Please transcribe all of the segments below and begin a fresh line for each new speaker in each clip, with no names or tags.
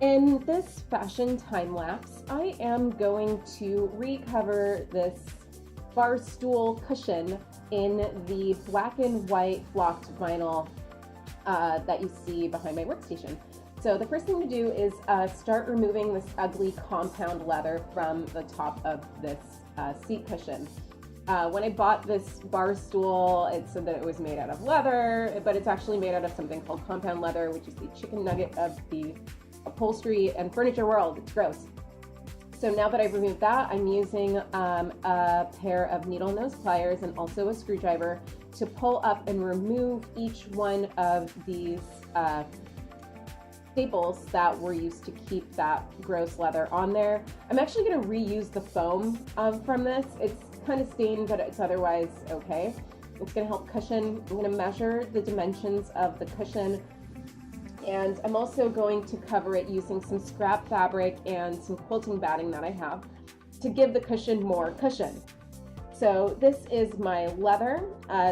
In this fashion time lapse, I am going to recover this Barstool cushion in the black and white flocked vinyl that you see behind my workstation. So the first thing to do is start removing this ugly compound leather from the top of this seat cushion. When I bought this bar stool, it said that it was made out of leather, but it's actually made out of something called compound leather, which is the chicken nugget of the upholstery and furniture world. It's gross. So now that I've removed that, I'm using a pair of needle nose pliers and also a screwdriver to pull up and remove each one of these staples that were used to keep that gross leather on there. I'm actually going to reuse the foam from this. It's kind of stained, but it's otherwise okay. It's going to help cushion. I'm going to measure the dimensions of the cushion, and I'm also going to cover it using some scrap fabric and some quilting batting that I have to give the cushion more cushion. So this is my leather.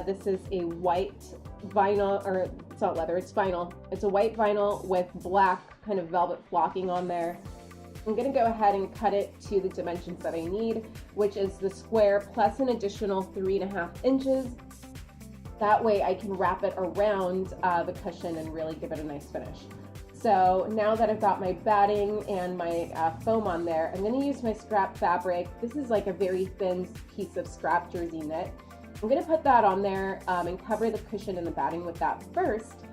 This is a white vinyl, or it's not leather, it's vinyl. It's a white vinyl with black kind of velvet flocking on there. I'm going to go ahead and cut it to the dimensions that I need, which is the square plus an additional 3.5 inches. That way I can wrap it around the cushion and really give it a nice finish. So now that I've got my batting and my foam on there, I'm going to use my scrap fabric. This is like a very thin piece of scrap jersey knit. I'm going to put that on there and cover the cushion and the batting with that first.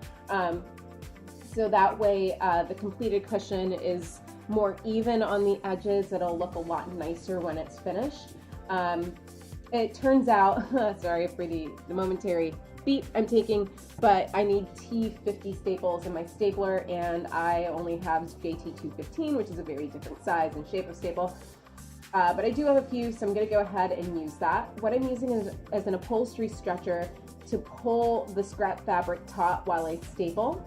So that way the completed cushion is more even on the edges. It'll look a lot nicer when it's finished. It turns out, sorry for the momentary beat I'm taking, but I need T50 staples in my stapler, and I only have JT215, which is a very different size and shape of staple. But I do have a few, so I'm going to go ahead and use that. What I'm using is an upholstery stretcher to pull the scrap fabric taut while I staple.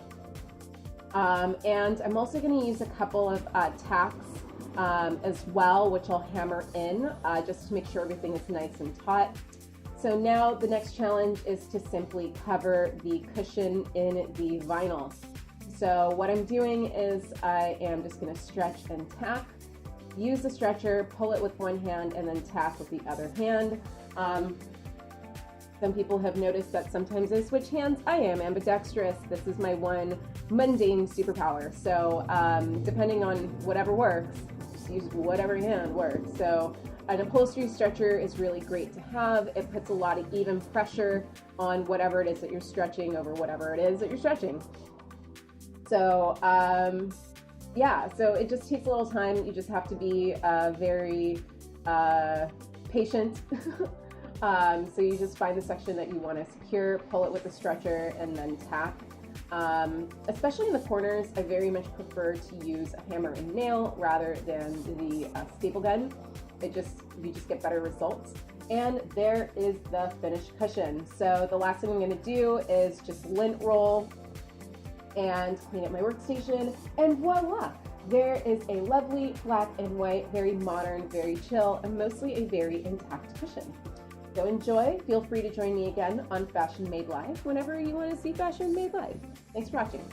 And I'm also going to use a couple of tacks as well, which I'll hammer in just to make sure everything is nice and taut. So now the next challenge is to simply cover the cushion in the vinyl. So what I'm doing is I am just going to stretch and tack, use the stretcher, pull it with one hand, and then tack with the other hand. Some people have noticed that sometimes I switch hands. I am ambidextrous. This is my one mundane superpower. So depending on whatever works, just use whatever hand works. So an upholstery stretcher is really great to have. It puts a lot of even pressure on whatever it is that you're stretching over whatever it is that you're stretching. So yeah, so it just takes a little time. You just have to be very patient. So you just find the section that you want to secure, pull it with the stretcher, and then tack. Especially in the corners, I very much prefer to use a hammer and nail rather than the staple gun. You just get better results. And there is the finished cushion. So the last thing I'm going to do is just lint roll and clean up my workstation, and voila! There is a lovely black and white, very modern, very chill, and mostly a very intact cushion. So enjoy. Feel free to join me again on Fashion Made Live whenever you want to see Fashion Made Live. Thanks for watching.